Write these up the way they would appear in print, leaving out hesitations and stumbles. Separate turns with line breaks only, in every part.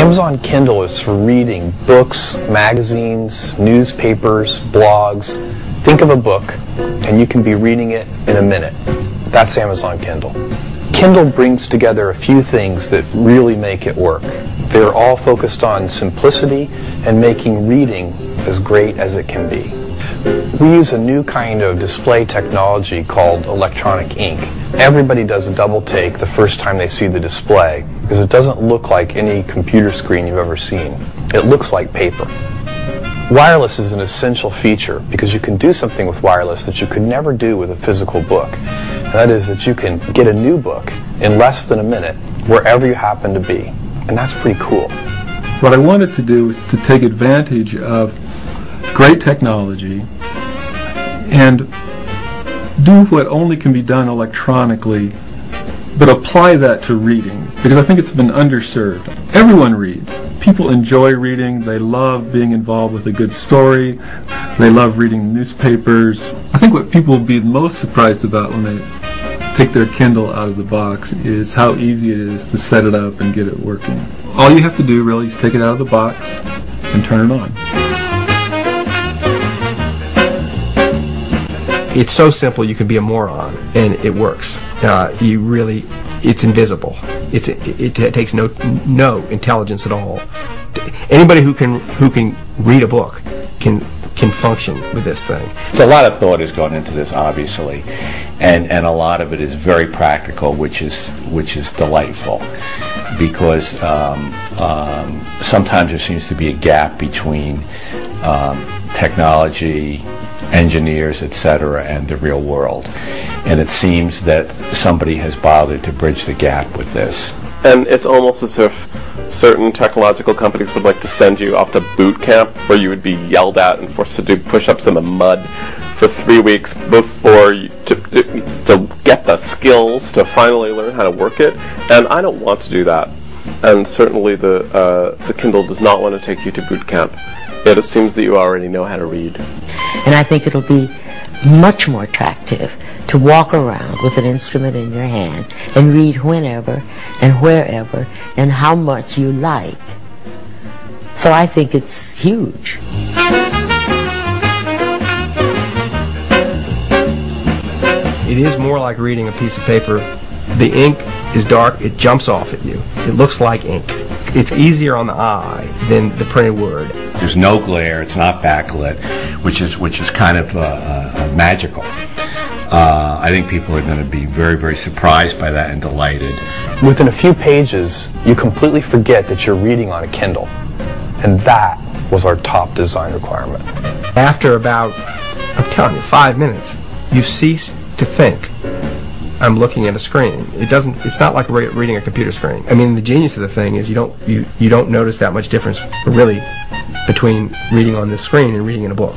Amazon Kindle is for reading books, magazines, newspapers, blogs. Think of a book, and you can be reading it in a minute. That's Amazon Kindle. Kindle brings together a few things that really make it work. They're all focused on simplicity and making reading as great as it can be. We use a new kind of display technology called electronic ink. Everybody does a double take the first time they see the display because it doesn't look like any computer screen you've ever seen. It looks like paper. Wireless is an essential feature because you can do something with wireless that you could never do with a physical book. And that is that you can get a new book in less than a minute wherever you happen to be. And that's pretty cool.
What I wanted to do was to take advantage of great technology and do what only can be done electronically, but apply that to reading, because I think it's been underserved. Everyone reads. People enjoy reading. They love being involved with a good story. They love reading newspapers. I think what people will be most surprised about when they take their Kindle out of the box is how easy it is to set it up and get it working. All you have to do really is take it out of the box and turn it on.
It's so simple you can be a moron, and it works. It's invisible. It takes no intelligence at all. Anybody who can read a book can function with this thing.
So a lot of thought has gone into this, obviously, and a lot of it is very practical, which is delightful, because sometimes there seems to be a gap between technology, engineers, etc., and the real world. And it seems that somebody has bothered to bridge the gap with this.
And it's almost as if certain technological companies would like to send you off to boot camp where you would be yelled at and forced to do push-ups in the mud for 3 weeks before you to get the skills to finally learn how to work it. And I don't want to do that. And certainly the Kindle does not want to take you to boot camp. It assumes that you already know how to read.
And I think it'll be much more attractive to walk around with an instrument in your hand and read whenever and wherever and how much you like. So I think it's huge.
It is more like reading a piece of paper. The ink is dark, it jumps off at you. It looks like ink. It's easier on the eye than the printed word.
There's no glare, it's not backlit, which is kind of magical. I think people are going to be very, very surprised by that and delighted.
Within a few pages, you completely forget that you're reading on a Kindle. And that was our top design requirement.
After about, I'm telling you, 5 minutes, you cease to think. I'm looking at a screen. It's not like reading a computer screen. I mean, the genius of the thing is you don't notice that much difference really between reading on this screen and reading in a book.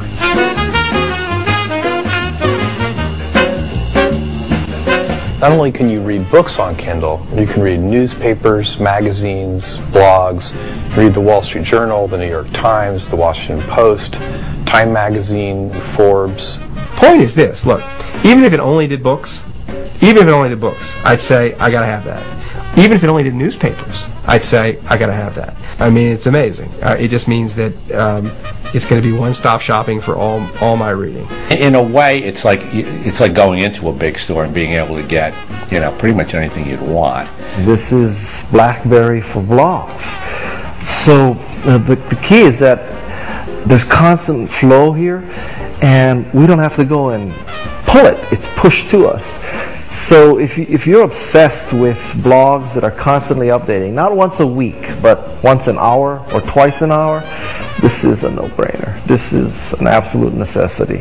Not only can you read books on Kindle, you can read newspapers, magazines, blogs, read the Wall Street Journal, the New York Times, the Washington Post, Time Magazine, Forbes.
Point is this, look, even if it only did books, I'd say, I gotta have that. Even if it only did newspapers, I'd say, I gotta have that. I mean, it's amazing. It just means that it's going to be one-stop shopping for all my reading.
In a way, it's like going into a big store and being able to get, pretty much anything you'd want.
This is BlackBerry for blogs. So the key is that there's constant flow here, and we don't have to go and pull it. It's pushed to us. So if you're obsessed with blogs that are constantly updating, not once a week, but once an hour or twice an hour, this is a no-brainer. This is an absolute necessity.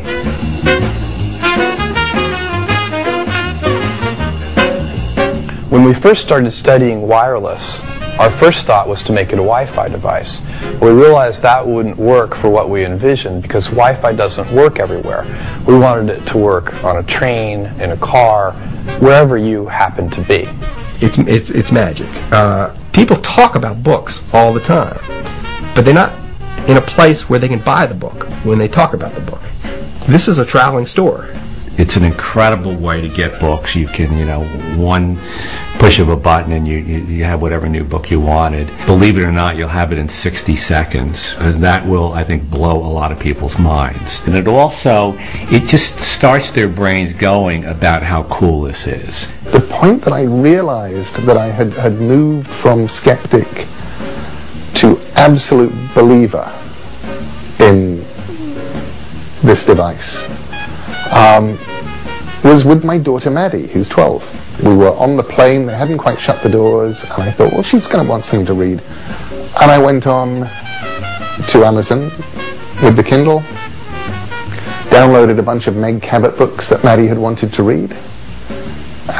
When we first started studying wireless, our first thought was to make it a Wi-Fi device. We realized that wouldn't work for what we envisioned because Wi-Fi doesn't work everywhere. We wanted it to work on a train, in a car, wherever you happen to be.
It's magic. People talk about books all the time, but they're not in a place where they can buy the book when they talk about the book. This is a traveling store.
It's an incredible way to get books. You can, one push of a button and you have whatever new book you wanted. Believe it or not, you'll have it in 60 seconds. And that will, I think, blow a lot of people's minds. And it just starts their brains going about how cool this is.
The point that I realized that I had moved from skeptic to absolute believer in this device was with my daughter Maddie, who's 12. We were on the plane, they hadn't quite shut the doors, and I thought, well, she's going to want something to read. And I went on to Amazon with the Kindle, downloaded a bunch of Meg Cabot books that Maddie had wanted to read,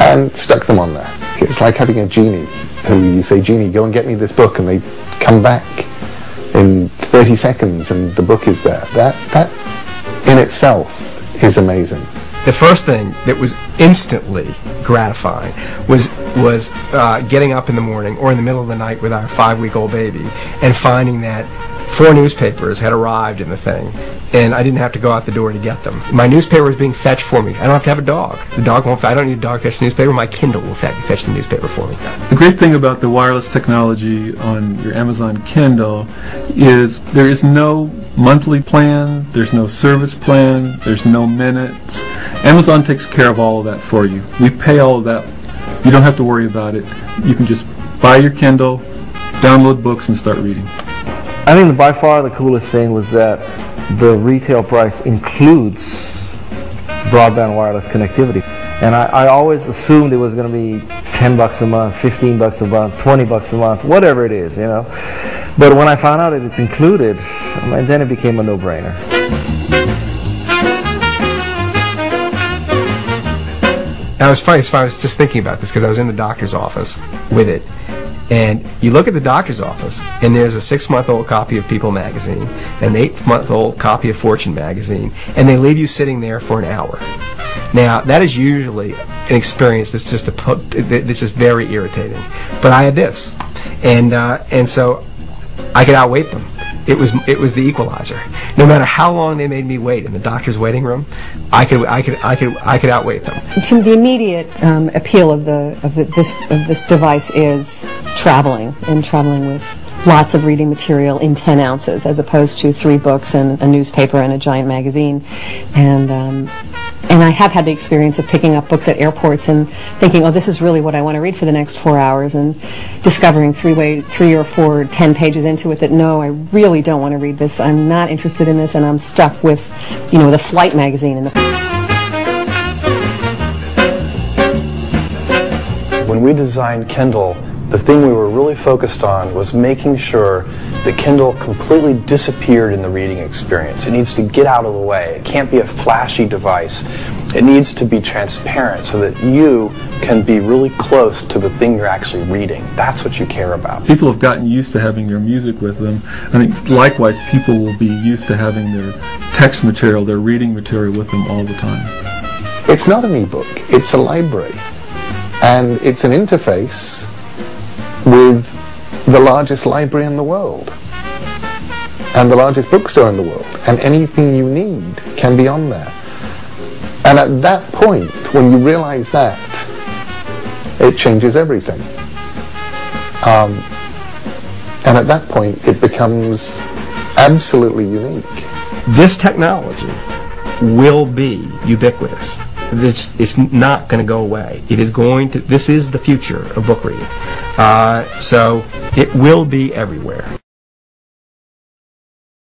and stuck them on there. It's like having a genie, who you say, Genie, go and get me this book, and they come back in 30 seconds and the book is there. That in itself is amazing.
The first thing that was instantly gratifying was getting up in the morning or in the middle of the night with our 5-week-old baby and finding that 4 newspapers had arrived in the thing, and I didn't have to go out the door to get them. My newspaper was being fetched for me. I don't have to have a dog. The dog won't. I don't need a dog to fetch the newspaper. My Kindle will fetch the newspaper for me.
The great thing about the wireless technology on your Amazon Kindle is there is no monthly plan, there's no service plan, there's no minutes. Amazon takes care of all of that for you. We pay all of that. You don't have to worry about it. You can just buy your Kindle, download books, and start reading.
I think by far the coolest thing was that the retail price includes broadband wireless connectivity. And I always assumed it was going to be $10 a month, $15 a month, $20 a month, whatever it is, But when I found out that it's included, then it became a no-brainer.
Now it's funny, I was just thinking about this because I was in the doctor's office with it. And you look at the doctor's office, and there's a 6-month-old copy of People magazine, an 8-month-old copy of Fortune magazine, and they leave you sitting there for an hour. Now, that is usually an experience that's just very irritating. But I had this, and so I could outwait them. It was the equalizer. No matter how long they made me wait in the doctor's waiting room, I could outwait them.
Tim, the immediate appeal of this device is traveling with lots of reading material in 10 ounces, as opposed to 3 books and a newspaper and a giant magazine. And I have had the experience of picking up books at airports and thinking, oh, this is really what I want to read for the next 4 hours, and discovering 3 or 4, 10 pages into it that, no, I really don't want to read this. I'm not interested in this, and I'm stuck with, the flight magazine.
When we designed Kindle, the thing we were really focused on was making sure that Kindle completely disappeared in the reading experience. It needs to get out of the way. It can't be a flashy device. It needs to be transparent so that you can be really close to the thing you're actually reading. That's what you care about.
People have gotten used to having their music with them. I think likewise people will be used to having their text material, their reading material with them all the time.
It's not an e-book, it's a library. And it's an interface with the largest library in the world and the largest bookstore in the world, and anything you need can be on there. And at that point, when you realize that, it changes everything. And at that point, it becomes absolutely unique.
This technology will be ubiquitous. It's not going to go away. It is going to. This is the future of book reading. So it will be everywhere.